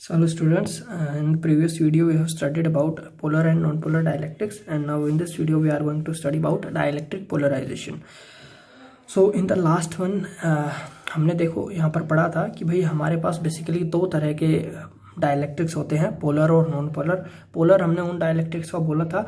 So hello students, in the previous video we have studied about polar and non-polar dielectrics, and now in this video we are going to study about dielectric polarization. So in the last one हमने देखो यहाँ पर पढ़ा था कि भाई हमारे पास basically दो तरह के डायलैक्ट्रिक्स होते हैं, पोलर और नॉन पोलर। पोलर हमने उन डायलैक्ट्रिक्स का बोला था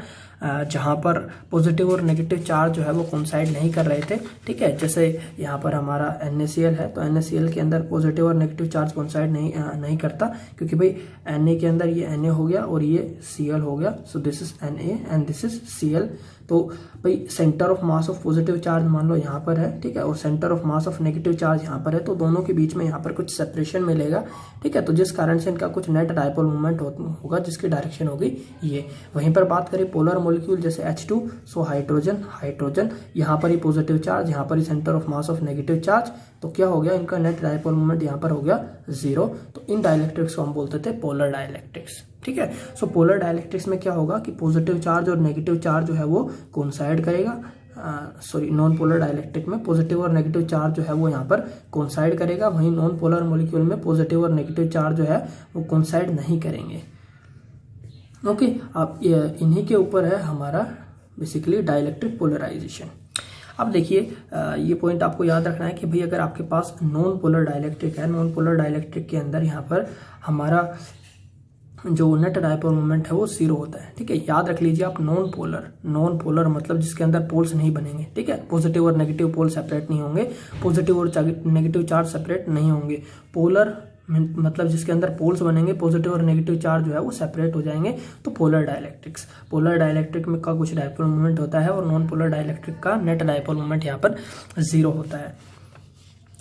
जहाँ पर पॉजिटिव और नेगेटिव चार्ज जो है वो कोइंसाइड नहीं कर रहे थे। ठीक है, जैसे यहाँ पर हमारा NaCl है, तो NaCl के अंदर पॉजिटिव और नेगेटिव चार्ज कोइंसाइड नहीं करता, क्योंकि भाई Na के अंदर ये Na हो गया और ये Cl हो गया। सो this is Na and this is Cl। तो भाई centre of mass of positive charge मान लो यहाँ पर है, ठीक है, और centre of mass of negative charge यहाँ पर है, तो दोनों के बीच में यहाँ पर कुछ सेपरेशन मिलेगा। ठीक है, तो जिस कारण से इनका कुछ नेट डायपोल मोमेंट होगा जिसकी डायरेक्शन होगी ये। वहीं पर बात करें पोलर मॉलिक्यूल जैसे H2, सो हाइड्रोजन यहाँ पर ही पॉजिटिव चार्ज, यहाँ पर ही centre of mass of negative charge, तो क्या हो गया, इनका नेट डायपोल मोमेंट यहाँ पर हो गया 0। तो इन डायलैक्ट्रिक्स को हम बोलते थे पोलर डायलैक्ट्रिक्स। ठीक है, सो पोलर डायलैक्ट्रिक्स में क्या होगा कि पॉजिटिव चार्ज और नेगेटिव चार्ज जो है वो कोइंसाइड करेगा। नॉन पोलर डायलैक्ट्रिक में पॉजिटिव और नेगेटिव चार्ज जो है वो यहाँ पर कोइंसाइड करेगा, वहीं नॉन पोलर मॉलिक्यूल में पॉजिटिव और नेगेटिव चार्ज जो है वो कोइंसाइड नहीं करेंगे। ओके, अब इन्हीं के ऊपर है हमारा बेसिकली डायलैक्ट्रिक पोलराइजेशन। अब देखिए ये पॉइंट आपको याद रखना है कि भाई अगर आपके पास नॉन पोलर डायलैक्ट्रिक है, नॉन पोलर डायलैक्ट्रिक के अंदर यहाँ पर हमारा जो नेट डायपोल मोमेंट है वो 0 होता है। ठीक है, याद रख लीजिए आप, नॉन पोलर मतलब जिसके अंदर पोल्स नहीं बनेंगे। ठीक है, पॉजिटिव और नेगेटिव पोल सेपरेट नहीं होंगे, पॉजिटिव और नेगेटिव चार्ज सेपरेट नहीं होंगे। पोलर मतलब जिसके अंदर पोल्स बनेंगे, पॉजिटिव और नेगेटिव चार्ज जो है वो सेपरेट हो जाएंगे, तो पोलर डायलैक्ट्रिक में का कुछ डायपोल मोमेंट होता है और नॉन पोलर डायलैक्ट्रिक का नेट डायपोल मोमेंट यहाँ पर 0 होता है।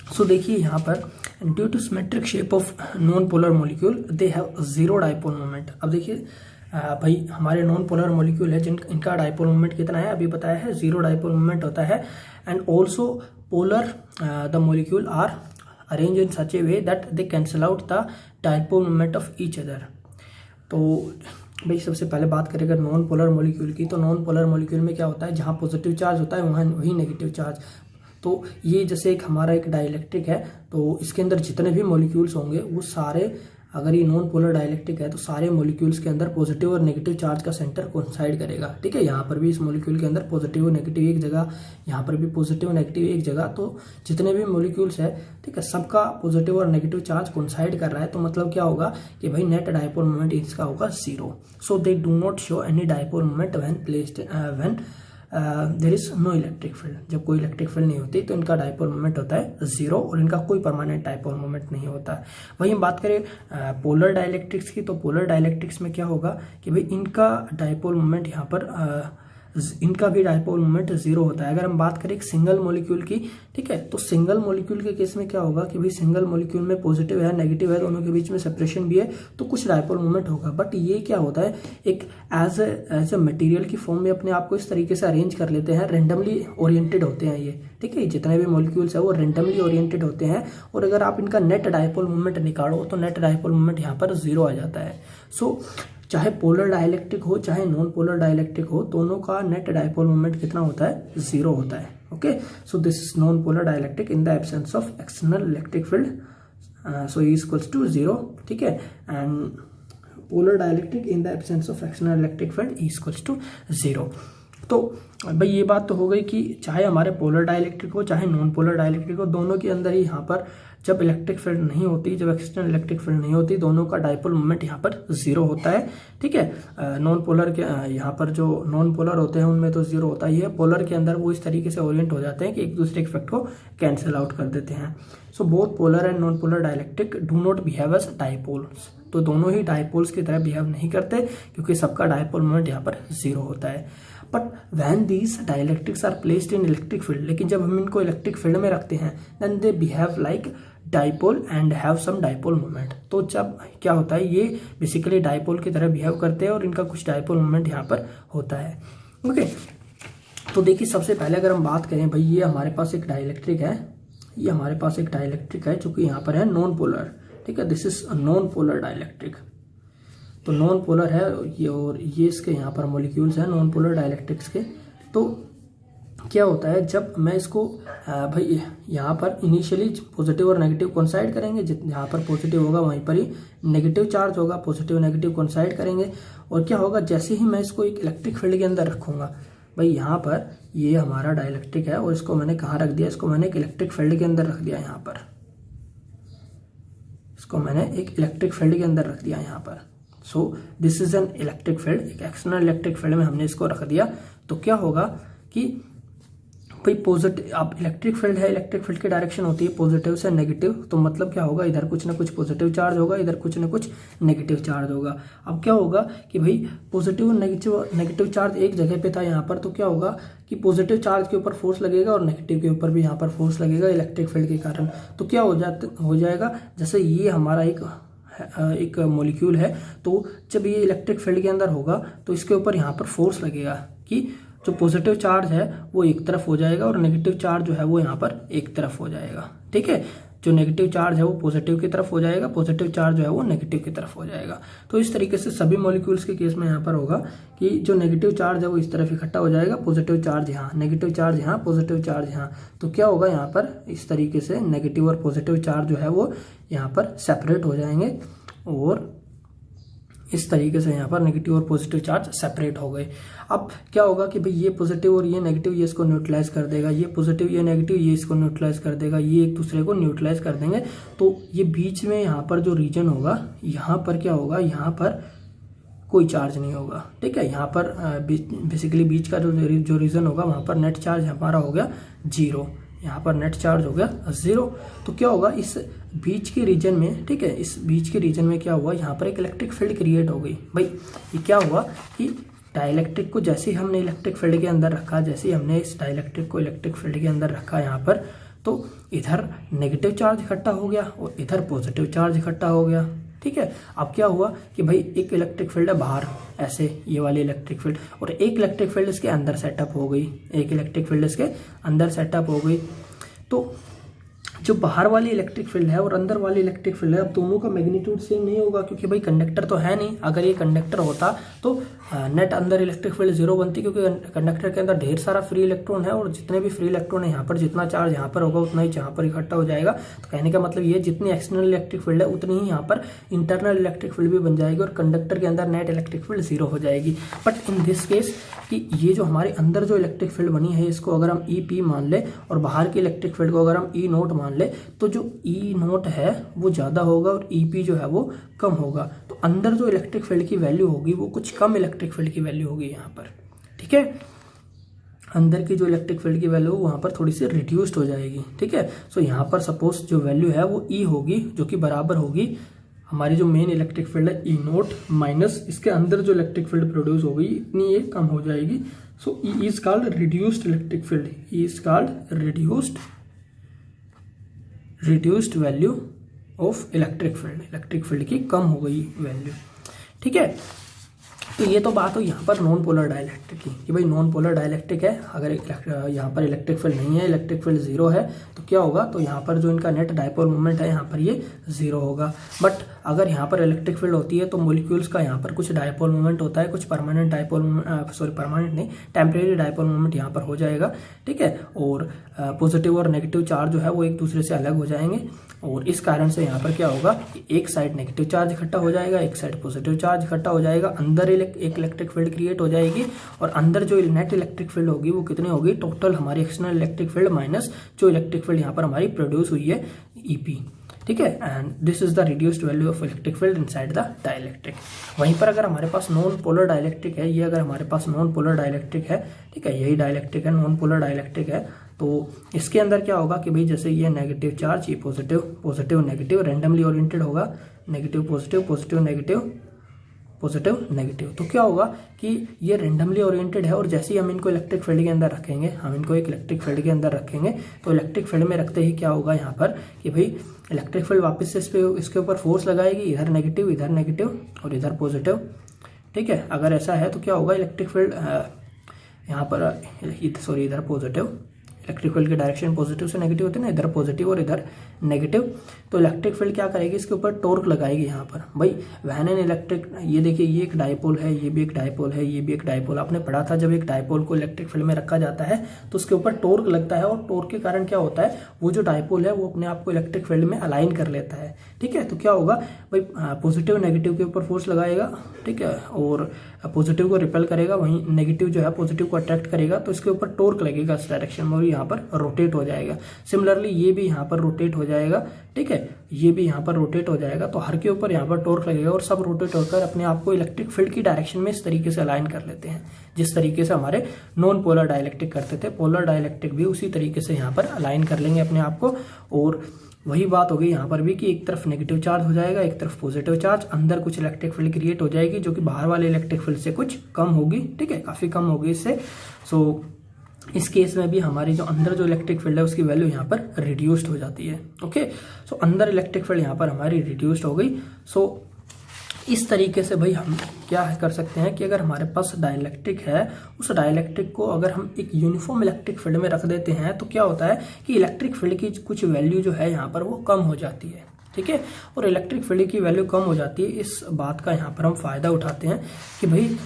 सो देखिए यहाँ पर due to symmetric shape of non polar molecule they have 0 dipole moment. अब देखिए भाई हमारे नॉन पोलर मॉलिक्यूल है इनका डायपोल मोमेंट कितना है, अभी बताया है 0 डायपोल मोमेंट होता है। And also polar the molecule are arrange in such a way that they cancel out the dipole moment of each other. तो भाई सबसे पहले बात करें अगर नॉन पोलर मॉलिक्यूल की, तो नॉन पोलर मॉलिक्यूल में क्या होता है, जहाँ पॉजिटिव चार्ज होता है वहाँ वही नेगेटिव चार्ज। तो ये जैसे एक हमारा एक डायलैक्ट्रिक है, तो इसके अंदर जितने भी मॉलिक्यूल्स होंगे वो सारे, अगर ये नॉन पोलर डायलैक्ट्रिक है तो सारे मॉलिक्यूल्स के अंदर पॉजिटिव और नेगेटिव चार्ज का सेंटर कोइंसाइड करेगा। ठीक है, यहाँ पर भी इस मॉलिक्यूल के अंदर पॉजिटिव और नेगेटिव एक जगह, यहाँ पर भी पॉजिटिव और नेगेटिव एक जगह, तो जितने भी मॉलिक्यूल्स है, ठीक है, सबका पॉजिटिव और नेगेटिव चार्ज कोइंसाइड कर रहा है। तो मतलब क्या होगा कि भाई नेट डायपोल मोमेंट इसका होगा 0। So they do not show any dipole moment when placed when there is no electric field. जब कोई इलेक्ट्रिक फील्ड नहीं होती तो इनका डायपोल मोमेंट होता है 0 और इनका कोई परमानेंट डायपोल मोमेंट नहीं होता है। वहीं हम बात करें पोलर डायलैक्ट्रिक्स की, तो पोलर डायलैक्ट्रिक्स में क्या होगा कि भाई इनका डायपोल मोमेंट यहाँ पर इनका भी डायपोल मोमेंट 0 होता है। अगर हम बात करें एक सिंगल मॉलिक्यूल की, ठीक है, तो सिंगल मॉलिक्यूल के केस में क्या होगा कि भाई सिंगल मॉलिक्यूल में पॉजिटिव है नेगेटिव है, दोनों के बीच में सेपरेशन भी है, तो कुछ डायपोल मोमेंट होगा। बट ये क्या होता है, एक एज ए मटेरियल की फॉर्म में अपने आप को इस तरीके से अरेंज कर लेते हैं, रेंडमली ओरिएंटेड होते हैं ये। ठीक है, जितने भी मॉलिक्यूल्स है वो रेंडमली ओरिएंटेड होते हैं, और अगर आप इनका नेट डायपोल मोमेंट निकालो तो नेट डायपोल मोमेंट यहाँ पर 0 आ जाता है। सो चाहे पोलर डायलैक्ट्रिक हो चाहे नॉन पोलर डायलैक्ट्रिक हो, दोनों का नेट डायपोल मोमेंट कितना होता है, 0 होता है। Okay, so this is non polar dielectric in the absence of external electric field, so E equals to 0। ठीक है, and polar dielectric in the absence of external electric field E equals to 0। तो भाई ये बात तो हो गई कि चाहे हमारे पोलर डायलैक्ट्रिक हो चाहे नॉन पोलर डायलैक्ट्रिक हो, दोनों के अंदर ही यहाँ पर जब इलेक्ट्रिक फील्ड नहीं होती, जब एक्सटर्नल इलेक्ट्रिक फील्ड नहीं होती, दोनों का डायपोल मोमेंट यहाँ पर 0 होता है। ठीक है, नॉन पोलर के यहाँ पर जो नॉन पोलर होते हैं उनमें तो 0 होता ही है, पोलर के अंदर वो इस तरीके से ओरिएंट हो जाते हैं कि एक दूसरे इफेक्ट को कैंसिल आउट कर देते हैं। So both polar and non polar dielectric do not behave as dipoles, तो दोनों ही डायपोल्स की तरह बिहेव नहीं करते क्योंकि सबका डायपोल मोमेंट यहाँ पर 0 होता है। But when these dielectrics are placed in electric field, लेकिन जब हम इनको इलेक्ट्रिक फील्ड में रखते हैं then they behave like dipole and have some dipole moment. तो जब क्या होता है, ये बेसिकली डाइपोल की तरह बिहेव करते हैं और इनका कुछ डाइपोल मोमेंट यहाँ पर होता है। ओके, तो देखिए सबसे पहले अगर हम बात करें, भाई ये हमारे पास एक डाइलेक्ट्रिक है, ये हमारे पास एक डाइलेक्ट्रिक है जो कि यहाँ पर है नॉन पोलर। ठीक है, this is non polar dielectric. तो नॉन पोलर है ये, और ये इसके यहाँ पर मॉलिक्यूल्स हैं नॉन पोलर डाइलेक्ट्रिक्स के। तो क्या होता है जब मैं इसको भाई यहाँ पर इनिशियली पॉजिटिव और नेगेटिव कोइंसाइड करेंगे, जहाँ पर पॉजिटिव होगा वहीं पर ही नेगेटिव चार्ज होगा, पॉजिटिव नेगेटिव कोइंसाइड करेंगे। और क्या होगा, जैसे ही मैं इसको एक इलेक्ट्रिक फील्ड के अंदर रखूंगा, भाई यहाँ पर ये हमारा डाइलेक्ट्रिक है और इसको मैंने कहाँ रख दिया, इसको मैंने एक इलेक्ट्रिक फील्ड के अंदर रख दिया यहाँ पर, इसको मैंने एक इलेक्ट्रिक फील्ड के अंदर रख दिया यहाँ पर। सो this is an electric field, एक एक्सटर्नल इलेक्ट्रिक फील्ड में हमने इसको रख दिया। तो क्या होगा कि भाई पॉजिटिव, अब इलेक्ट्रिक फील्ड है, इलेक्ट्रिक फील्ड की डायरेक्शन होती है पॉजिटिव से नेगेटिव, तो मतलब क्या होगा, इधर कुछ ना कुछ पॉजिटिव चार्ज होगा, इधर कुछ ना कुछ नेगेटिव चार्ज होगा। अब क्या होगा कि भाई पॉजिटिव और नेगेटिव चार्ज एक जगह पे था यहाँ पर, तो क्या होगा कि पॉजिटिव चार्ज के ऊपर फोर्स लगेगा और नेगेटिव के ऊपर भी यहाँ पर फोर्स लगेगा इलेक्ट्रिक फील्ड के कारण। तो क्या हो जाएगा, जैसे ये हमारा एक मॉलिक्यूल है, तो जब ये इलेक्ट्रिक फील्ड के अंदर होगा तो इसके ऊपर यहाँ पर फोर्स लगेगा कि जो पॉजिटिव चार्ज है वो एक तरफ हो जाएगा और नेगेटिव चार्ज जो है वो यहाँ पर एक तरफ हो जाएगा। ठीक है, जो नेगेटिव चार्ज है वो पॉजिटिव की तरफ हो जाएगा, पॉजिटिव चार्ज जो है वो नेगेटिव की तरफ हो जाएगा। तो इस तरीके से सभी मॉलिक्यूल्स के केस में यहाँ पर होगा कि जो नेगेटिव चार्ज है वो इस तरफ इकट्ठा हो जाएगा, पॉजिटिव चार्ज यहाँ, नेगेटिव चार्ज यहाँ, पॉजिटिव चार्ज यहाँ। तो क्या होगा, यहाँ पर इस तरीके से नेगेटिव और पॉजिटिव चार्ज जो है वो यहाँ पर सेपरेट हो जाएंगे और इस तरीके से यहाँ पर नेगेटिव और पॉजिटिव चार्ज सेपरेट हो गए। अब क्या होगा कि भाई ये पॉजिटिव और ये नेगेटिव ये इसको न्यूट्रलाइज कर देगा, ये पॉजिटिव ये नेगेटिव ये इसको न्यूट्रलाइज कर देगा, ये एक दूसरे को न्यूट्रलाइज कर देंगे। तो ये बीच में यहाँ पर जो रीजन होगा, यहाँ पर क्या होगा, यहाँ पर कोई चार्ज नहीं होगा। ठीक है, यहाँ पर बेसिकली बीच का जो रीजन होगा वहाँ पर नेट चार्ज हमारा हो गया 0, यहाँ पर नेट चार्ज हो गया 0। तो क्या होगा, इस बीच के रीजन में, ठीक है, इस बीच के रीजन में क्या हुआ, यहाँ पर एक इलेक्ट्रिक फील्ड क्रिएट हो गई। भाई ये क्या हुआ कि डाइलेक्ट्रिक को जैसे ही हमने इलेक्ट्रिक फील्ड के अंदर रखा, जैसे ही हमने इस डाइलेक्ट्रिक को इलेक्ट्रिक फील्ड के अंदर रखा यहाँ पर, तो इधर नेगेटिव चार्ज इकट्ठा हो गया और इधर पॉजिटिव चार्ज इकट्ठा हो गया। ठीक है, अब क्या हुआ कि भाई एक इलेक्ट्रिक फील्ड है बाहर, ऐसे ये वाली इलेक्ट्रिक फील्ड, और एक इलेक्ट्रिक फील्ड इसके अंदर सेटअप हो गई, एक इलेक्ट्रिक फील्ड इसके अंदर सेटअप हो गई। तो जो बाहर वाली इलेक्ट्रिक फील्ड है और अंदर वाली इलेक्ट्रिक फील्ड है, अब दोनों का मैग्नीट्यूड सेम नहीं होगा, क्योंकि भाई कंडक्टर तो है नहीं। अगर ये कंडक्टर होता तो नेट अंदर इलेक्ट्रिक फील्ड 0 बनती, क्योंकि कंडक्टर के अंदर ढेर सारा फ्री इलेक्ट्रॉन है और जितने भी फ्री इलेक्ट्रॉन है यहाँ पर, जितना चार्ज यहाँ पर होगा उतना ही यहाँ पर इकट्ठा हो जाएगा। तो कहने का मतलब ये, जितनी एक्सटर्नल इलेक्ट्रिक फील्ड है उतनी ही यहाँ पर इंटरनल इलेक्ट्रिक फील्ड भी बन जाएगी और कंडक्टर के अंदर नेट इलेक्ट्रिक फील्ड 0 हो जाएगी। बट इन दिस केस कि ये जो हमारे अंदर जो इलेक्ट्रिक फील्ड बनी है, इसको अगर हम EP मान ले और बाहर की इलेक्ट्रिक फील्ड को अगर हम E0 मान ले, तो जो E0 है वो ज़्यादा होगा और EP जो है वो कम होगा। तो अंदर जो इलेक्ट्रिक फील्ड की वैल्यू होगी वो कुछ कम इलेक्ट्रिक फील्ड की वैल्यू होगी यहाँ पर। ठीक है, अंदर की जो इलेक्ट्रिक फील्ड की वैल्यू वहाँ पर थोड़ी सी रिड्यूस्ड हो जाएगी। ठीक है, सो यहाँ पर सपोज जो वैल्यू है वो E होगी, जो कि बराबर होगी हमारी जो मेन इलेक्ट्रिक फील्ड है E0 माइनस इसके अंदर जो इलेक्ट्रिक फील्ड प्रोड्यूस हो गई, इतनी ये कम हो जाएगी। सो E is called reduced electric field, E is called reduced value of electric field की कम हो गई वैल्यू। ठीक है, तो ये तो बात हो यहाँ पर नॉन पोलर डाइलेक्ट्रिक की, कि भाई नॉन पोलर डाइलेक्ट्रिक है, अगर यहाँ पर इलेक्ट्रिक फील्ड नहीं है, इलेक्ट्रिक फील्ड 0 है, तो क्या होगा, तो यहाँ पर जो इनका नेट डाइपोल मोमेंट है यहाँ पर ये 0 होगा। बट अगर यहाँ पर इलेक्ट्रिक फील्ड होती है तो मॉलिक्यूल्स का यहाँ पर कुछ डाइपोल मोमेंट होता है, कुछ परमानेंट डाइपोल, परमानेंट नहीं, टेम्परेरी डाइपोल मोमेंट यहाँ पर हो जाएगा। ठीक है, और पॉजिटिव और नेगेटिव चार्ज जो है वो एक दूसरे से अलग हो जाएंगे और इस कारण से यहाँ पर क्या होगा कि एक साइड नेगेटिव चार्ज इकट्ठा हो जाएगा, एक साइड पॉजिटिव चार्ज इकट्ठा हो जाएगा, अंदर एक इलेक्ट्रिक फील्ड क्रिएट हो जाएगी और अंदर जो नेट इलेक्ट्रिक फील्ड होगी वो कितनी होगी, टोटल हमारी एक्सटर्नल इलेक्ट्रिक फील्ड माइनस जो इलेक्ट्रिक फील्ड यहाँ पर हमारी प्रोड्यूस हुई है EP। ठीक है, and this is the reduced value of electric field inside the dielectric. वहीं पर अगर हमारे पास नॉन पोलर डाइलेक्ट्रिक है, ये अगर हमारे पास नॉन पोलर डाइलेक्ट्रिक है, ठीक है, यही डाइलेक्ट्रिक है, नॉन पोलर डाइलेक्ट्रिक है, तो इसके अंदर क्या होगा कि भाई जैसे ये नेगेटिव चार्ज, ये positive, positive negative, randomly oriented होगा, negative positive, positive negative, positive negative. तो क्या होगा कि ये रैंडमली ओरिएंटेड है और जैसे ही हम इनको इलेक्ट्रिक फील्ड के अंदर रखेंगे, हम इनको एक इलेक्ट्रिक फील्ड के अंदर रखेंगे, तो इलेक्ट्रिक फील्ड में रखते ही क्या होगा यहाँ पर कि भाई इलेक्ट्रिक फील्ड वापस से इसके ऊपर फोर्स लगाएगी, इधर नेगेटिव और इधर पॉजिटिव। ठीक है, अगर ऐसा है तो क्या होगा, इलेक्ट्रिक फील्ड यहाँ पर इधर पॉजिटिव, इलेक्ट्रिक फील्ड की डायरेक्शन पॉजिटिव से नेगेटिव होती है ना, इधर पॉजिटिव और इधर नेगेटिव, तो इलेक्ट्रिक फील्ड क्या करेगी, इसके ऊपर टॉर्क लगाएगी यहाँ पर। भाई व्हेन एन इलेक्ट्रिक, ये देखिए ये एक डायपोल है, ये भी एक डायपोल है, ये भी एक डायपोल। आपने पढ़ा था जब एक डायपोल को इलेक्ट्रिक फील्ड में रखा जाता है तो उसके ऊपर टॉर्क लगता है, और टॉर्क के कारण क्या होता है, वो जो डायपोल है वो अपने आप को इलेक्ट्रिक फील्ड में अलाइन कर लेता है। ठीक है, तो क्या होगा भाई, पॉजिटिव नेगेटिव के ऊपर फोर्स लगाएगा, ठीक है, और पॉजिटिव को रिपेल करेगा, वहीं नेगेटिव जो है पॉजिटिव को अट्रैक्ट करेगा, तो इसके ऊपर टॉर्क लगेगा इस डायरेक्शन में और यहाँ पर रोटेट हो जाएगा। सिमिलरली ये भी यहाँ पर रोटेट हो जाएगा, ठीक है, ये भी यहाँ पर रोटेट हो जाएगा, तो हर के ऊपर यहाँ पर टॉर्क लगेगा और सब रोटेट होकर अपने आप को इलेक्ट्रिक फील्ड की डायरेक्शन में इस तरीके से अलाइन कर लेते हैं, जिस तरीके से हमारे नॉन पोलर डाइलेक्ट्रिक करते थे। पोलर डाइलेक्ट्रिक भी उसी तरीके से यहाँ पर अलाइन कर लेंगे अपने आप को, और वही बात हो गई यहाँ पर भी कि एक तरफ नेगेटिव चार्ज हो जाएगा, एक तरफ पॉजिटिव चार्ज, अंदर कुछ इलेक्ट्रिक फील्ड क्रिएट हो जाएगी जो कि बाहर वाले इलेक्ट्रिक फील्ड से कुछ कम होगी, ठीक है, काफी कम होगी इससे। सो इस केस में भी हमारी जो अंदर जो इलेक्ट्रिक फील्ड है उसकी वैल्यू यहाँ पर रिड्यूस्ड हो जाती है। ओके, सो अंदर इलेक्ट्रिक फील्ड यहाँ पर हमारी रिड्यूस्ड हो गई। सो इस तरीके से भाई हम क्या कर सकते हैं कि अगर हमारे पास डाइलेक्ट्रिक है, उस डाइलेक्ट्रिक को अगर हम एक यूनिफॉर्म इलेक्ट्रिक फील्ड में रख देते हैं तो क्या होता है कि इलेक्ट्रिक फील्ड की कुछ वैल्यू जो है यहाँ पर वो कम हो जाती है, ठीक है, और इलेक्ट्रिक फील्ड की वैल्यू कम हो जाती है। इस बात का यहाँ पर हम फायदा उठाते हैं कि भाई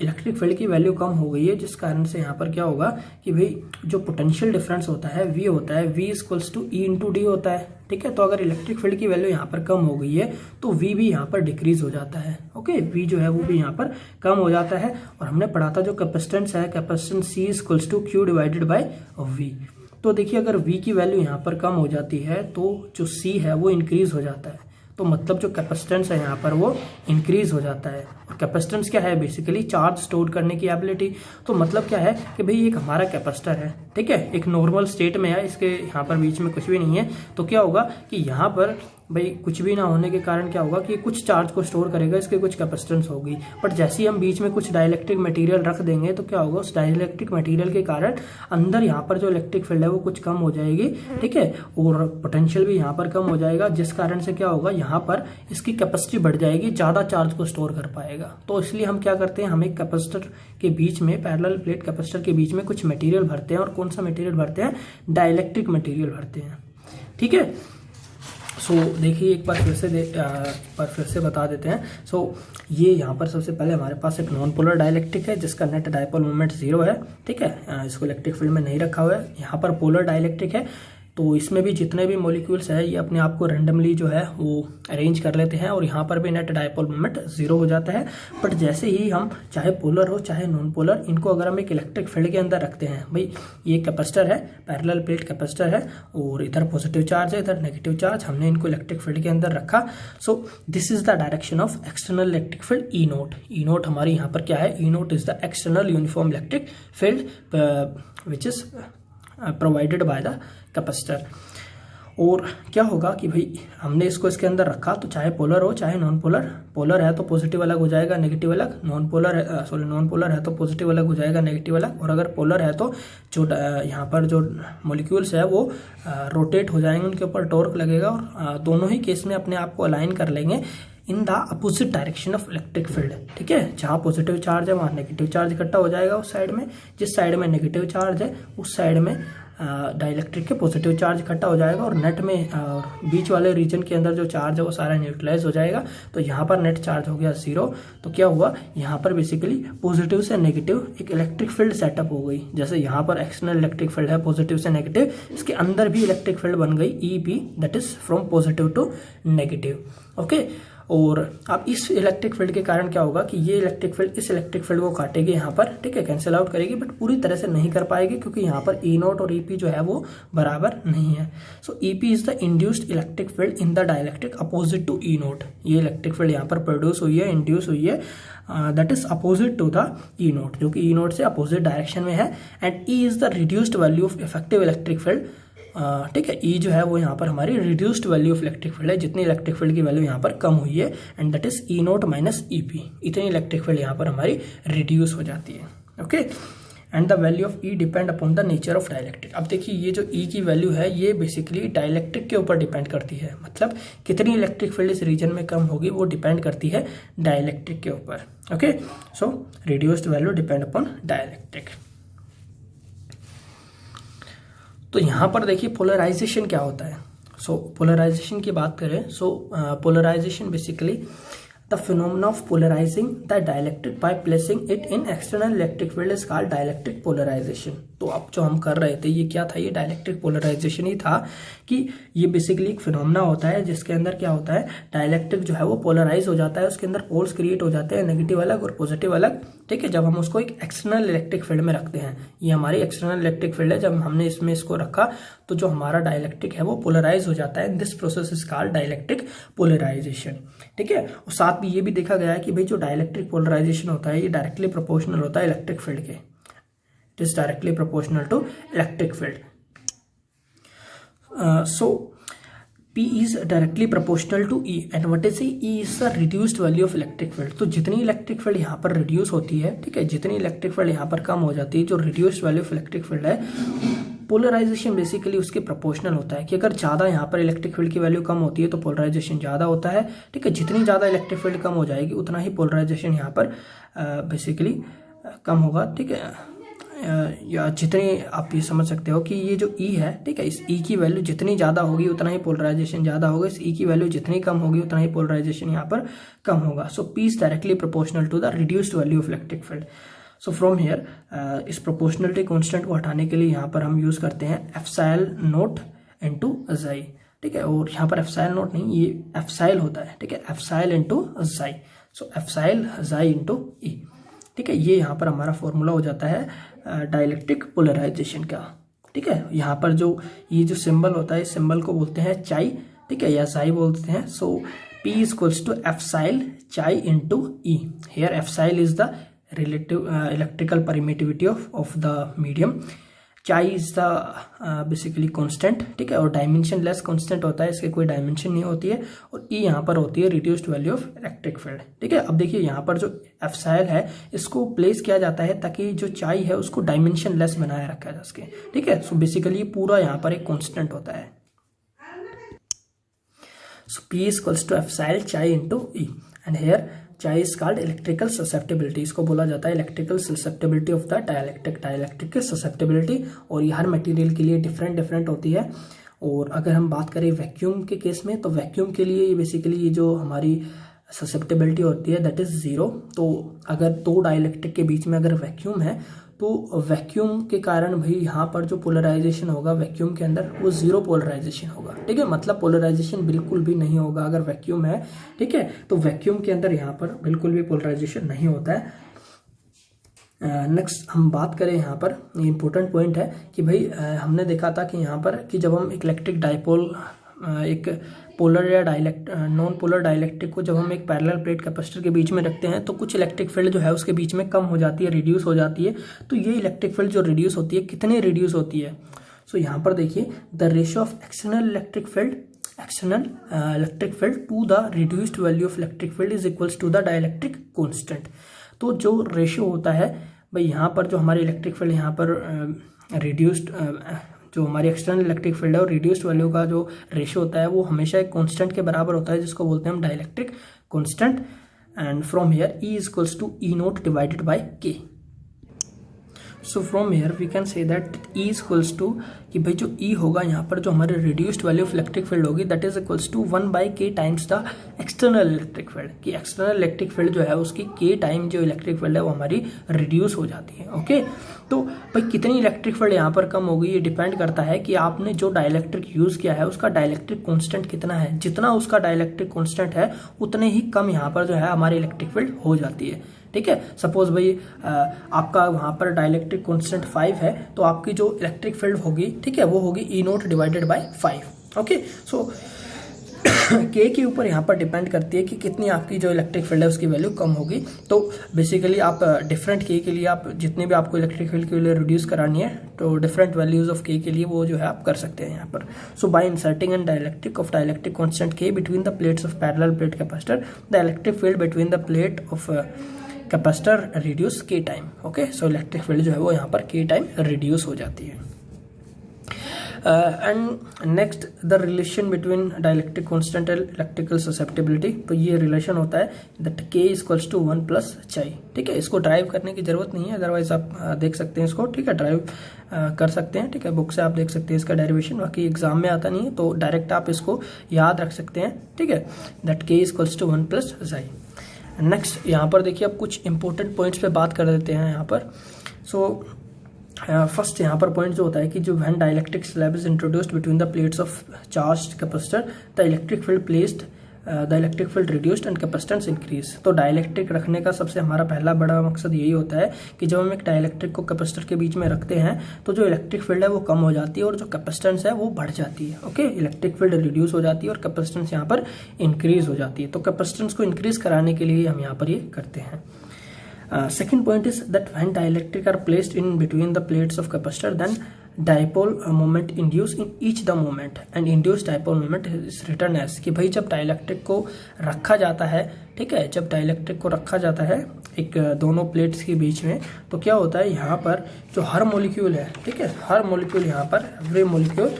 इलेक्ट्रिक फील्ड की वैल्यू कम हो गई है, जिस कारण से यहाँ पर क्या होगा कि भाई जो पोटेंशियल डिफरेंस होता है V होता है, V equals to E into D होता है, ठीक है। तो अगर इलेक्ट्रिक फील्ड की वैल्यू यहाँ पर कम हो गई है तो V भी यहाँ पर डिक्रीज हो जाता है। ओके, V जो है वो भी यहाँ पर कम हो जाता है। और हमने पढ़ा था जो कैपेसिटेंस है, capacitance C equals to Q divided by V। तो देखिए अगर V की वैल्यू यहाँ पर कम हो जाती है तो जो C है वो इंक्रीज हो जाता है, तो मतलब जो कैपेसिटेंस है यहाँ पर वो इंक्रीज हो जाता है। और कैपेसिटेंस क्या है, बेसिकली चार्ज स्टोर करने की एबिलिटी। तो मतलब क्या है कि भाई एक हमारा कैपेसिटर है, ठीक है, एक नॉर्मल स्टेट में है, इसके यहाँ पर बीच में कुछ भी नहीं है, तो क्या होगा कि यहाँ पर भाई कुछ भी ना होने के कारण क्या होगा कि कुछ चार्ज को स्टोर करेगा, इसके कुछ कैपेसिटेंस होगी। बट जैसे ही हम बीच में कुछ डाइलेक्ट्रिक मटेरियल रख देंगे तो क्या होगा, उस डाइलेक्ट्रिक मटेरियल के कारण अंदर यहाँ पर जो इलेक्ट्रिक फील्ड है वो कुछ कम हो जाएगी, ठीक है, और पोटेंशियल भी यहाँ पर कम हो जाएगा, जिस कारण से क्या होगा यहाँ पर इसकी कैपेसिटी बढ़ जाएगी, ज्यादा चार्ज को स्टोर कर पाएगा। तो इसलिए हम क्या करते हैं, हम एक कैपेसिटर के बीच में, पैरेलल प्लेट कैपेसिटर के बीच में कुछ मटेरियल भरते हैं। और कौन सा मटेरियल भरते हैं, डाइलेक्ट्रिक मटेरियल भरते हैं, ठीक है। सो देखिए एक बार फिर से बता देते हैं। सो ये यहाँ पर सबसे पहले हमारे पास एक नॉन पोलर डाइलेक्ट्रिक है जिसका नेट डायपोल मोमेंट 0 है, ठीक है, इसको इलेक्ट्रिक फील्ड में नहीं रखा हुआ है। यहाँ पर पोलर डाइलेक्ट्रिक है, तो इसमें भी जितने भी मॉलिक्यूल्स है ये अपने आप को रैंडमली जो है वो अरेंज कर लेते हैं और यहाँ पर भी नेट डायपोल मोमेंट 0 हो जाता है। बट जैसे ही हम चाहे पोलर हो चाहे नॉन पोलर, इनको अगर हम एक इलेक्ट्रिक फील्ड के अंदर रखते हैं, भाई ये कैपेसिटर है, पैरेलल प्लेट कैपेसिटर है, और इधर पॉजिटिव चार्ज है, इधर नेगेटिव चार्ज, हमने इनको इलेक्ट्रिक फील्ड के अंदर रखा। So this is the direction of external electric field E naught. E naught हमारी यहाँ पर क्या है, E naught is the external uniform electric field which is provided by the capacitor. और क्या होगा कि भाई हमने इसको इसके अंदर रखा, तो चाहे पोलर हो चाहे नॉन पोलर, पोलर है तो पॉजिटिव अलग हो जाएगा, नेगेटिव अलग, नॉन पोलर है तो पॉजिटिव अलग हो जाएगा, नेगेटिव अलग। और अगर पोलर है तो जो यहाँ पर जो मॉलिक्यूल्स है वो रोटेट हो जाएंगे, उनके ऊपर टॉर्क लगेगा, और दोनों ही केस में अपने आप को अलाइन कर लेंगे in the opposite direction of electric field, ठीक है। जहाँ पॉजिटिव चार्ज है वहाँ नेगेटिव चार्ज इकट्ठा हो जाएगा उस साइड में, जिस साइड में नेगेटिव चार्ज है उस साइड में डाइलेक्ट्रिक के पॉजिटिव चार्ज इकट्ठा हो जाएगा, और नेट में बीच वाले रीजन के अंदर जो चार्ज है वो सारा न्यूट्रलाइज हो जाएगा। तो यहाँ पर नेट चार्ज हो गया 0। तो क्या हुआ, यहाँ पर बेसिकली पॉजिटिव से नेगेटिव एक इलेक्ट्रिक फील्ड सेटअप हो गई। जैसे यहाँ पर एक्सटर्नल इलेक्ट्रिक फील्ड है पॉजिटिव से नेगेटिव, इसके अंदर भी इलेक्ट्रिक फील्ड बन गई EP, that is from positive to negative. Okay, और अब इस इलेक्ट्रिक फील्ड के कारण क्या होगा कि ये इलेक्ट्रिक फील्ड इस इलेक्ट्रिक फील्ड को काटेगी यहाँ पर, ठीक है, कैंसिल आउट करेगी, बट पूरी तरह से नहीं कर पाएगी क्योंकि यहाँ पर E नोट और EP जो है वो बराबर नहीं है। So EP is the induced electric field in the dielectric opposite to E naught. ये इलेक्ट्रिक फील्ड यहाँ पर प्रोड्यूस हुई है, इंड्यूस हुई है, that is opposite to the E naught, जो कि E नोट से अपोजिट डायरेक्शन में है। And E is the reduced value of effective electric field, ठीक है। E जो है वो यहाँ पर हमारी reduced value of electric field है, जितनी इलेक्ट्रिक फील्ड की वैल्यू यहाँ पर कम हुई है, and that is E note minus EP, इतनी इलेक्ट्रिक फील्ड यहाँ पर हमारी रिड्यूस हो जाती है। Okay, and the value of E depend upon the nature of dielectric. अब देखिए ये जो E की वैल्यू है ये बेसिकली डाइलेक्ट्रिक के ऊपर डिपेंड करती है, मतलब कितनी इलेक्ट्रिक फील्ड इस रीजन में कम होगी वो डिपेंड करती है डाइलेक्ट्रिक के ऊपर। Okay, so reduced value depend upon dielectric. तो यहाँ पर देखिए पोलराइजेशन क्या होता है। सो पोलराइजेशन की बात करें, so polarization basically the phenomena of polarizing the dielectric by placing it in external electric field is called dielectric polarization. तो अब जो हम कर रहे थे ये क्या था, ये डाइलेक्ट्रिक पोलराइजेशन ही था कि ये बेसिकली एक फिनोमेना होता है जिसके अंदर क्या होता है, डाइलेक्ट्रिक जो है वो पोलराइज हो जाता है, उसके अंदर पोल्स क्रिएट हो जाते हैं, नेगेटिव अलग और पॉजिटिव अलग, ठीक है, जब हम उसको एक एक्सटर्नल इलेक्ट्रिक फील्ड में रखते हैं। ये हमारी एक्सटर्नल इलेक्ट्रिक फील्ड है, जब हमने इसमें इसको रखा तो जो हमारा डाइलेक्ट्रिक है वो पोलराइज हो जाता है। This process is called dielectric polarisation, ठीक है। और साथ में ये भी देखा गया है कि भाई जो डाइलेक्ट्रिक पोलराइजेशन होता है ये डायरेक्टली प्रोपोर्शनल होता है इलेक्ट्रिक फील्ड के, it is directly proportional to electric field. So P is directly proportional to E and what is E is the reduced value of electric field। तो जितनी electric field यहाँ पर reduce होती है, ठीक है, जितनी इलेक्ट्रिक फील्ड यहाँ पर कम हो जाती है, जो reduced value of electric field है, पोलराइजेशन बेसिकली उसके प्रोपोर्शनल होता है कि अगर ज़्यादा यहाँ पर इलेक्ट्रिक फील्ड की वैल्यू कम होती है तो पोलराइजेशन ज़्यादा होता है, ठीक है। जितनी ज़्यादा इलेक्ट्रिक फील्ड कम हो जाएगी उतना ही पोलराइजेशन यहाँ पर बेसिकली कम होगा, ठीक है। या जितनी आप ये समझ सकते हो कि ये जो E है, ठीक है, इस E की वैल्यू जितनी ज़्यादा होगी उतना ही पोलराइजेशन ज़्यादा होगा, इस E की वैल्यू जितनी कम होगी उतना ही पोलराइजेशन यहाँ पर कम होगा। So P is directly proportional to the reduced value of electric field. So from here इस प्रोपोर्शनलिटी कांस्टेंट को हटाने के लिए यहाँ पर हम यूज़ करते हैं एप्सिलॉन नॉट इनटू ज़ाई, ठीक है। और यहाँ पर एप्सिलॉन नॉट नहीं, ये एप्सिलॉन होता है, ठीक है, एप्सिलॉन इनटू ज़ाई। सो एप्सिलॉन ज़ाई इनटू E, ठीक है। ये यहाँ पर हमारा फॉर्मूला हो जाता है डाइलेक्ट्रिक पोलराइजेशन का, ठीक है। यहाँ पर जो ये जो सिंबल होता है इस सिंबल को बोलते हैं चाई, ठीक है, या साई बोलते हैं। So P is equals to epsilon chi into E। Here epsilon is the relative electrical permittivity of the medium, chi is the basically constant, ठीक है, और डायमेंशन लेस कांस्टेंट होता है, इसके कोई डायमेंशन नहीं होती है, और E यहाँ पर होती है reduced value of electric field, ठीक है। अब देखिए यहाँ पर जो एप्सिलॉन है इसको प्लेस किया जाता है ताकि जो चाई है उसको डायमेंशन लेस बनाए रखा जा सके, ठीक है। सो बेसिकली पूरा यहाँ पर एक कांस्टेंट होता है। So P is equals to epsilon chi into E and here chi is called electrical susceptibility, इसको बोला जाता है electrical susceptibility of the dielectric, dielectric की ससेप्टेबिलिटी, और ये हर मटेरियल के लिए डिफरेंट होती है। और अगर हम बात करें वैक्यूम के केस में, तो वैक्यूम के लिए बेसिकली ये जो हमारी ससेप्टेबिलिटी होती है दैट इज 0। तो अगर दो डाइलेक्ट्रिक के बीच में अगर वैक्यूम है तो वैक्यूम के कारण भाई यहाँ पर जो पोलराइजेशन होगा वैक्यूम के अंदर वो 0 पोलराइजेशन होगा, ठीक है, मतलब पोलराइजेशन बिल्कुल भी नहीं होगा अगर वैक्यूम है, ठीक है। तो वैक्यूम के अंदर यहाँ पर बिल्कुल भी पोलराइजेशन नहीं होता है। नेक्स्ट हम बात करें यहाँ पर, ये इंपॉर्टेंट पॉइंट है कि भाई हमने देखा था कि यहाँ पर कि जब हम इलेक्ट्रिक डाइपोल एक पोलर या नॉन पोलर डाइलेक्ट्रिक को जब हम एक पैरेलल प्लेट कैपेसिटर के बीच में रखते हैं तो कुछ इलेक्ट्रिक फील्ड जो है उसके बीच में कम हो जाती है, रिड्यूस हो जाती है। तो ये इलेक्ट्रिक फील्ड जो रिड्यूस होती है कितनी रिड्यूस होती है, सो यहाँ पर देखिए the ratio of external electric field to the reduced value of electric field is equals to the dielectric constant. तो जो रेशियो होता है भाई यहाँ पर जो हमारी इलेक्ट्रिक फील्ड यहाँ पर रिड्यूस्ड जो हमारी एक्सटर्नल इलेक्ट्रिक फील्ड है और रिड्यूस्ड वैल्यू का जो रेशियो होता है वो हमेशा एक कांस्टेंट के बराबर होता है जिसको बोलते हैं हम dielectric constant. And from here E is equals to E naught divided by K। So from here we can say that E is equals to कि भाई जो E होगा यहाँ पर जो हमारे reduced value of electric field होगी that is equals to 1/K times the external electric field, कि एक्सटर्नल इलेक्ट्रिक फील्ड जो है उसकी K टाइम जो इलेक्ट्रिक फील्ड है वो हमारी रिड्यूस हो जाती है, ओके। तो भाई कितनी इलेक्ट्रिक फील्ड यहाँ पर कम होगी ये डिपेंड करता है कि आपने जो डाइलेक्ट्रिक यूज किया है उसका डाइलेक्ट्रिक कांस्टेंट कितना है, जितना उसका डाइलेक्ट्रिक कांस्टेंट है उतने ही कम यहाँ पर जो है हमारी इलेक्ट्रिक फील्ड हो जाती है, ठीक है। सपोज भाई आपका वहाँ पर डाइलेक्ट्रिक कांस्टेंट 5 है तो आपकी जो इलेक्ट्रिक फील्ड होगी, ठीक है, वो होगी E naught divided bye 5, okay. सो K के ऊपर यहाँ पर डिपेंड करती है कि कितनी आपकी जो इलेक्ट्रिक फील्ड है उसकी वैल्यू कम होगी। तो बेसिकली आप डिफरेंट K के लिए आप जितने भी आपको इलेक्ट्रिक फील्ड के लिए रिड्यूस करानी है तो डिफरेंट वैल्यूज ऑफ K के लिए वो जो है आप कर सकते हैं यहाँ पर। So by inserting an dielectric of dielectric constant K between the plates of parallel plate capacitor the electric field between the plate of capacitor reduce K time, okay. So electric field जो है वो यहाँ पर K time reduce हो जाती है। And next the relation between dielectric constant and electrical susceptibility, तो ये रिलेशन होता है that K equals to 1 plus chi. ठीक है, इसको ड्राइव करने की जरूरत नहीं है, अदरवाइज आप देख सकते हैं इसको। ठीक है, ड्राइव कर सकते हैं। ठीक है, बुक से आप देख सकते हैं इसका डेरिवेशन, बाकी एग्जाम में आता नहीं है तो डायरेक्ट आप इसको याद रख सकते हैं। ठीक है, that K equals to 1 plus chi. Next यहाँ पर देखिए, अब कुछ इंपॉर्टेंट पॉइंट्स पे बात कर देते हैं यहाँ पर। सो फर्स्ट यहाँ पर पॉइंट जो होता है कि जो when dielectric slab is introduced between the plates of charged capacitor the electric field placed the electric field reduced and capacitance increase. तो डाइलेक्ट्रिक रखने का सबसे हमारा पहला बड़ा मकसद यही होता है कि जब हम एक डाइलेक्ट्रिक को कैपेसिटर के बीच में रखते हैं तो जो इलेक्ट्रिक फील्ड है वो कम हो जाती है और जो कैपेसिटेंस है वो बढ़ जाती है। ओके, इलेक्ट्रिक फील्ड रिड्यूस हो जाती है और कैपेसिटेंस यहाँ पर इंक्रीज हो जाती है। तो कैपेसिटेंस को इंक्रीज कराने के लिए हम यहाँ पर ये करते हैं। Second point is that when dielectric are placed in between the plates of capacitor, then dipole moment induced in each the moment and induced dipole moment is written as, कि भाई जब डाइलेक्ट्रिक को रखा जाता है, ठीक है, जब डाइलेक्ट्रिक को रखा जाता है एक दोनों प्लेट्स के बीच में, तो क्या होता है यहाँ पर जो हर मॉलिक्यूल है, ठीक है, हर मॉलिक्यूल यहाँ पर एवरी मॉलिक्यूल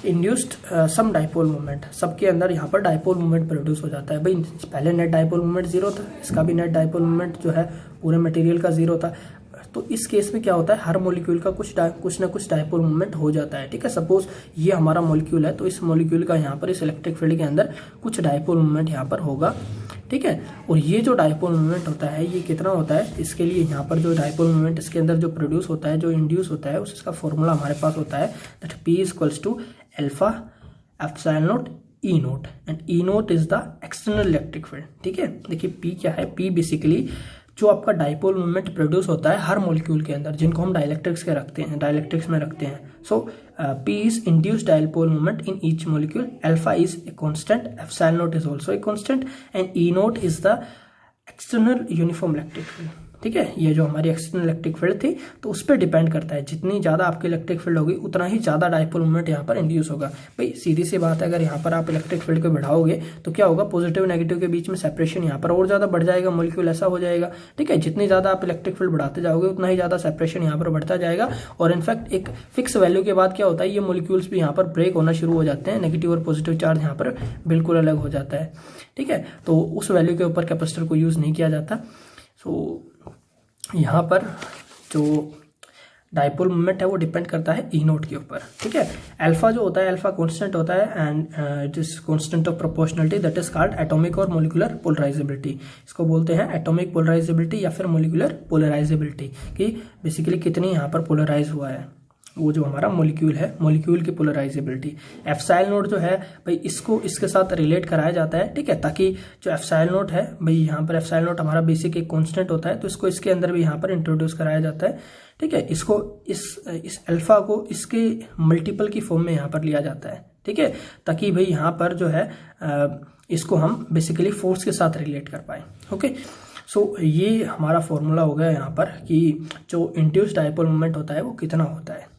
इंड्यूस्ड सम डाइपोल मोमेंट, सबके अंदर यहाँ पर डाइपोल मोमेंट प्रोड्यूस हो जाता है। भाई पहले नेट डाइपोल मोमेंट 0 था, इसका भी नेट डाइपोल मोमेंट जो है पूरे मटेरियल का 0 था। तो इस केस में क्या होता है, हर मॉलिक्यूल का कुछ ना कुछ डाइपोल मोमेंट हो जाता है। ठीक है, सपोज ये हमारा मॉलिक्यूल है तो इस मॉलिक्यूल का यहाँ पर इस इलेक्ट्रिक फील्ड के अंदर कुछ डाइपोल मोमेंट यहाँ पर होगा। ठीक है, और ये जो डाइपोल मोमेंट होता है ये कितना होता है, इसके लिए यहाँ पर जो डाइपोल मोमेंट इसके अंदर जो प्रोड्यूस होता है, जो इंड्यूस होता है, उसका फॉर्मूला हमारे पास होता है that P equals to alpha epsilon naught E naught and E naught is the external electric field. ठीक है, देखिए P क्या है, P बेसिकली जो आपका डाइपोल मोमेंट प्रोड्यूस होता है हर मॉलिक्यूल के अंदर, जिनको हम डाइलेक्ट्रिक्स में रखते हैं। So P is induced dipole moment in each molecule, alpha is a constant, epsilon not is also a constant and E naught is the external uniform electric field. ठीक है, ये जो हमारी एक्सटर्नल इलेक्ट्रिक फील्ड थी तो उस पर depend करता है, जितनी ज़्यादा आपकी इलेक्ट्रिक फील्ड होगी उतना ही ज़्यादा डाइपोल मोमेंट यहाँ पर इंड्यूस होगा। भाई सीधी सी बात है, अगर यहाँ पर आप इलेक्ट्रिक फील्ड को बढ़ाओगे तो क्या होगा, पॉजिटिव नेगेटिव के बीच में सेपरेशन यहाँ पर और ज़्यादा बढ़ जाएगा, मॉलिक्यूल ऐसा हो जाएगा। ठीक है, जितनी ज़्यादा आप इलेक्ट्रिक फील्ड बढ़ाते जाओगे उतना ही ज़्यादा सेपरेशन यहाँ पर बढ़ता जाएगा और इनफैक्ट एक फिक्स वैल्यू के बाद क्या होता है, ये मॉलिक्यूल्स भी यहाँ पर ब्रेक होना शुरू हो जाते हैं, नेगेटिव और पॉजिटिव चार्ज यहाँ पर बिल्कुल अलग हो जाता है। ठीक है, तो उस वैल्यू के ऊपर कैपेसिटर को यूज़ नहीं किया जाता। सो यहाँ पर जो डाइपोल मोमेंट है वो डिपेंड करता है E नोट के ऊपर। ठीक है, अल्फा जो होता है, अल्फा कांस्टेंट होता है and it is constant of proportionality that is called atomic और मोलिकुलर पोलराइजेबिलिटी। इसको बोलते हैं एटॉमिक पोलराइजेबिलिटी या फिर मोलिकुलर पोलराइजेबिलिटी, कि बेसिकली कितनी यहाँ पर पोलराइज हुआ है वो जो हमारा मॉलिक्यूल है, मॉलिक्यूल की पोलराइजेबिलिटी। एप्सिलॉन नोट जो है भाई इसको इसके साथ रिलेट कराया जाता है। ठीक है, ताकि जो एप्सिलॉन नोट है भाई, यहाँ पर एप्सिलॉन नोट हमारा बेसिक एक कांस्टेंट होता है तो इसको इसके अंदर भी यहाँ पर इंट्रोड्यूस कराया जाता है। ठीक है, इसको इस अल्फा को इसके मल्टीपल की फॉर्म में यहाँ पर लिया जाता है। ठीक है, ताकि भाई यहाँ पर जो है इसको हम बेसिकली फोर्स के साथ रिलेट कर पाए। ओके, सो ये हमारा फॉर्मूला हो गया यहाँ पर कि जो इंड्यूस्ड डाइपोल मोमेंट होता है वो कितना होता है।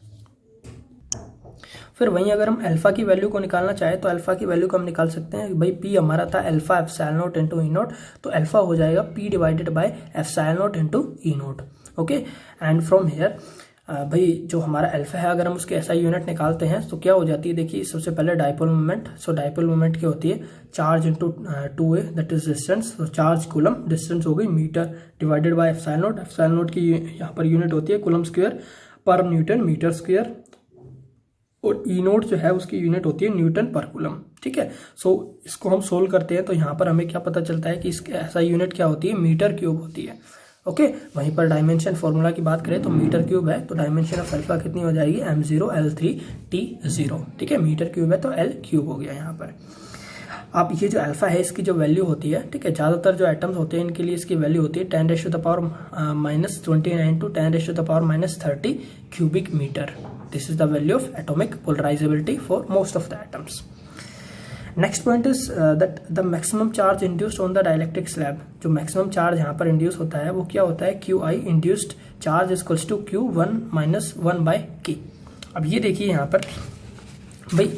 फिर वहीं अगर हम अल्फा की वैल्यू को निकालना चाहें तो अल्फा की वैल्यू को हम निकाल सकते हैं। भाई P हमारा था alpha epsilon not into E note, तो अल्फा हो जाएगा P divided by epsilon not into E note. Okay, and from here भाई जो हमारा अल्फा है अगर हम उसके SI यूनिट निकालते हैं तो क्या हो जाती है, देखिए सबसे पहले dipole moment. So dipole moment क्या होती है, charge into 2a that is distance, तो चार्ज कूलम, डिस्टेंस हो गई metre divided by epsilon naught. Epsilon naught की यहाँ पर यूनिट होती है coulomb square per newton metre square, और E नोट जो है उसकी यूनिट होती है न्यूटन पर कूलम। ठीक है, सो इसको हम सोल्व करते हैं तो यहाँ पर हमें क्या पता चलता है कि इसकी SI यूनिट क्या होती है, मीटर क्यूब होती है। ओके, वहीं पर डायमेंशन फॉर्मूला की बात करें तो मीटर क्यूब है तो डायमेंशन ऑफ अल्फा कितनी हो जाएगी, m0 L3 T0। ठीक है, मीटर क्यूब है तो L क्यूब हो गया यहाँ पर। अब ये जो अल्फा है इसकी जो वैल्यू होती है, ठीक है, ज़्यादातर जो एटम्स होते हैं इनके लिए इसकी वैल्यू होती है 10⁻⁻29 to 10⁻⁻30 cubic metre. This is the value of atomic polarisability for most of the atoms. Next point is that the maximum charge induced on the dielectric slab. जो मैक्सिमम चार्ज यहाँ पर इंड्यूस होता है वो क्या होता है, QI induced charge equals to Q1 - 1/K। अब ये देखिए यहाँ पर भाई,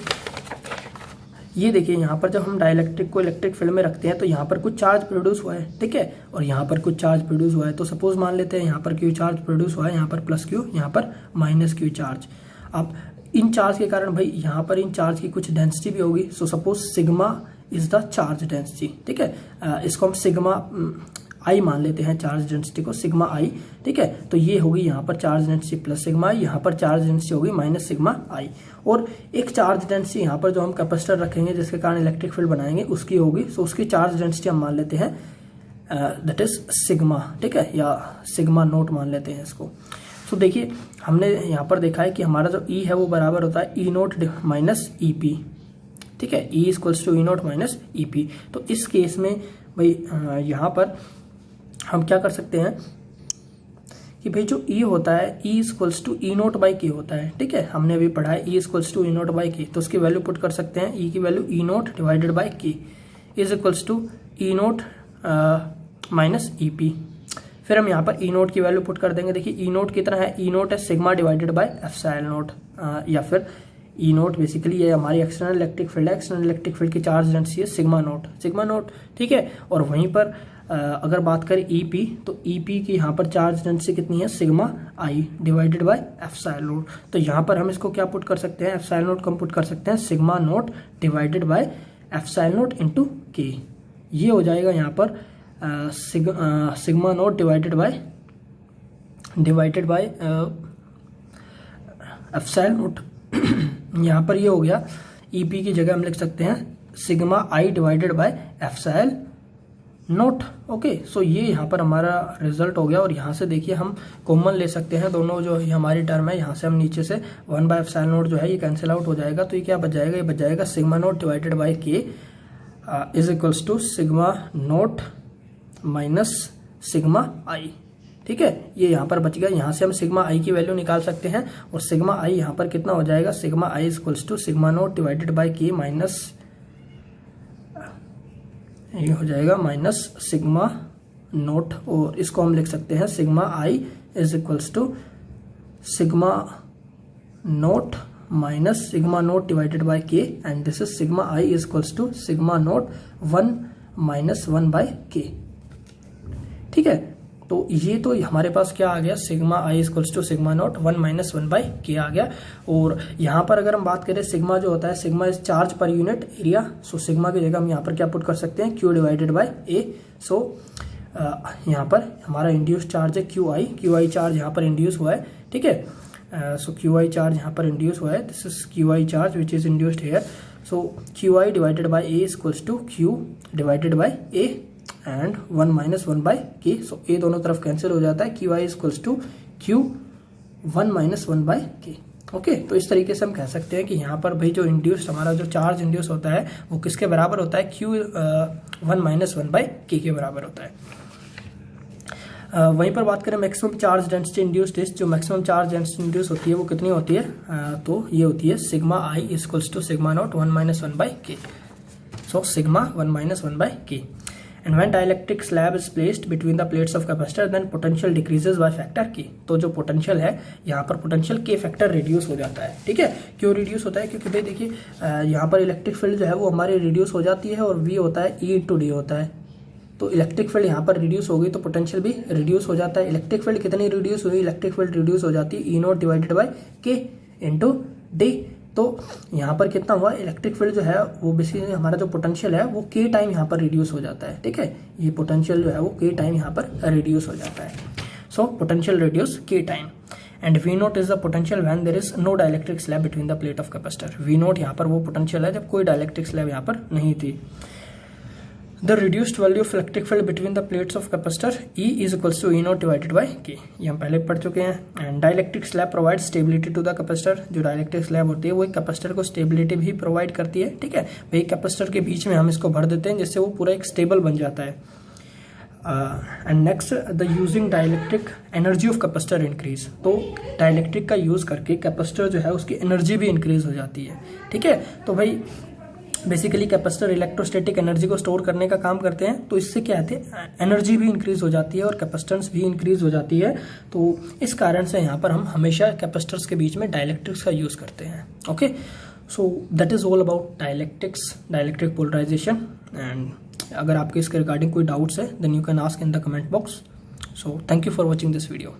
ये देखिए यहाँ पर जब हम डाइलेक्ट्रिक को इलेक्ट्रिक फील्ड में रखते हैं तो यहाँ पर कुछ चार्ज प्रोड्यूस हुआ है। ठीक है, और यहाँ पर कुछ चार्ज प्रोड्यूस हुआ है। तो सपोज मान लेते हैं यहाँ पर Q चार्ज प्रोड्यूस हुआ है, यहाँ पर +Q, यहाँ पर -Q चार्ज। अब इन चार्ज के कारण भाई यहाँ पर इन चार्ज की कुछ डेंसिटी भी होगी। So suppose sigma is the charge density, ठीक है, इसको हम सिग्मा आई मान लेते हैं, चार्ज डेंसिटी को सिग्मा आई, ठीक है। तो ये होगी यहाँ पर चार्ज डेंसिटी प्लस सिग्मा आई, यहाँ पर चार्ज डेंसिटी होगी माइनस सिग्मा आई, और एक चार्ज डेंसिटी यहाँ पर जो हम कैपेसिटर रखेंगे जिसके कारण इलेक्ट्रिक फील्ड बनाएंगे उसकी होगी। सो उसकी चार्ज डेंसिटी हम मान लेते हैं दैट इज सिग्मा, ठीक है, या सिग्मा नोट मान लेते हैं इसको। सो देखिए हमने यहाँ पर देखा है कि हमारा जो ई है वो बराबर होता है E naught minus E P, ठीक है, E equals to E naught minus E P. तो इस केस में भाई यहाँ पर हम क्या कर सकते हैं कि भाई जो ई होता है E equals to E naught by K होता है, ठीक है, हमने अभी पढ़ा है E equals to E naught by K, तो उसकी वैल्यू पुट कर सकते हैं, ई की value E naught divided by K is equals to E naught minus E P. फिर हम यहाँ पर ई नोट की वैल्यू पुट कर देंगे। देखिए ई नोट कितना है, ई नोट है sigma divided by epsilon naught, या फिर ई नोट बेसिकली ये हमारी एक्सटर्नल इलेक्ट्रिक फील्ड है, एक्सटर्नल इलेक्ट्रिक फील्ड की चार्ज डेंसिटी है सिग्मा नोट, ठीक है। और वहीं पर अगर बात करें ई पी, तो ई पी की यहाँ पर चार्ज डेंसिटी कितनी है, sigma I divided by epsilon note. तो यहाँ पर हम इसको क्या पुट कर सकते हैं, एप्सिलॉन नोट को हम पुट कर सकते हैं sigma naught divided by epsilon note into के। ये हो जाएगा यहाँ पर sigma naught divided by epsilon note. यहाँ पर ये हो गया, ई पी की जगह हम लिख सकते हैं sigma I divided by epsilon naught. Okay, so ये यहाँ पर हमारा रिजल्ट हो गया। और यहाँ से देखिए हम कॉमन ले सकते हैं दोनों, जो हमारी टर्म है यहाँ से हम नीचे से 1 बाय एप्सिलॉन नोट जो है ये कैंसिल आउट हो जाएगा। तो ये क्या बच जाएगा, ये बच जाएगा sigma naught divided by K is equals to sigma naught minus sigma I, ठीक है। ये यहाँ पर बच गया। यहाँ से हम सिग्मा आई की वैल्यू निकाल सकते हैं, और सिग्मा आई यहाँ पर कितना हो जाएगा, sigma I equals to sigma naught divided by K minus, ये हो जाएगा माइनस सिग्मा नोट, और इसको हम लिख सकते हैं sigma I is equals to sigma naught minus sigma naught divided by K, and this is sigma I is equals to sigma naught 1 minus 1 by K, ठीक है। तो ये तो हमारे पास क्या आ गया, sigma I equals to sigma naught 1 minus 1 by K आ गया। और यहाँ पर अगर हम बात करें सिग्मा जो होता है, sigma is charge per unit area. So sigma की जगह हम यहाँ पर क्या पुट कर सकते हैं, क्यू डिवाइडेड बाई ए। सो यहाँ पर हमारा इंड्यूस चार्ज है क्यू आई चार्ज यहाँ पर इंड्यूस हुआ है, ठीक है। सो क्यू आई चार्ज यहाँ पर इंड्यूस हुआ है, this is Q I charge which is induced here. So Q I divided by A equals to Q divided by A and 1 minus 1 by K. So A दोनों तरफ cancel हो जाता है, Q I equals to Q 1 minus 1 by K. Okay, तो इस तरीके से हम कह सकते हैं कि यहाँ पर भाई जो इंड्यूस हमारा जो चार्ज इंड्यूस होता है वो किसके बराबर होता है, क्यू 1 माइनस 1 बाई के बराबर होता है। वहीं पर बात करें maximum charge density induced test, जो मैक्सिमम चार्ज डेंसिटी इंड्यूस होती है वो कितनी होती है, तो ये होती है sigma I equals to sigma naught 1 minus 1 by K. So sigma 1 minus 1 by K. And when dielectric slab is placed between the plates of capacitor, then potential decreases by factor k। तो जो potential है यहाँ पर potential के factor reduce हो जाता है, ठीक है। क्यों रिड्यूस होता है, क्योंकि भाई देखिए यहाँ पर इलेक्ट्रिक फील्ड जो है वो हमारी रिड्यूस हो जाती है, और v होता है e इंटू डी होता है। तो इलेक्ट्रिक फील्ड यहाँ पर रिड्यूस हो गई तो पोटेंशियल भी रिड्यूस हो जाता है। इलेक्ट्रिक फील्ड कितनी रिड्यूस हुई, इलेक्ट्रिक फील्ड रिड्यूस हो जाती है ई नोट डिवाइडेड बाई के इंटू डी। तो यहाँ पर कितना हुआ, इलेक्ट्रिक फील्ड जो है वो बेसिकली हमारा जो पोटेंशियल है वो के टाइम यहाँ पर रिड्यूस हो जाता है, ठीक है। ये पोटेंशियल जो है वो के टाइम यहाँ पर रिड्यूस हो जाता है। सो पोटेंशियल रिड्यूस के time. And V naught is the potential when there is no dielectric slab between the plate of capacitor. V naught यहाँ पर वो पोटेंशियल है जब कोई डाइलेक्ट्रिक स्लैब यहाँ पर नहीं थी। The reduced value of electric field between the plates of capacitor E is equals to E naught divided by K। ये हम पहले पढ़ चुके हैं। And dielectric slab provide stability to the capacitor. जो डाइलेक्ट्रिक स्लैब होती है वो एक कैपेसिटर को स्टेबिलिटी भी प्रोवाइड करती है, ठीक है। भाई कैपेसिटर के बीच में हम इसको भर देते हैं जिससे वो पूरा एक स्टेबल बन जाता है। And next the using dielectric energy of capacitor increase. तो डाइलेक्ट्रिक का यूज करके कैपेसिटर जो है उसकी एनर्जी भी इंक्रीज हो जाती है, ठीक है। तो भाई बेसिकली कैपेसिटर इलेक्ट्रोस्टैटिक एनर्जी को स्टोर करने का काम करते हैं, तो इससे क्या है, एनर्जी भी इंक्रीज हो जाती है और कैपेसिटेंस भी इंक्रीज हो जाती है। तो इस कारण से यहाँ पर हम हमेशा कैपेसिटर्स के बीच में डाइलेक्ट्रिक्स का यूज करते हैं। Okay, so that is all about dielectrics, dielectric polarisation. And अगर आपके इसके रिगार्डिंग कोई डाउट्स है then you can ask in the comment box. So thank you for watching this video.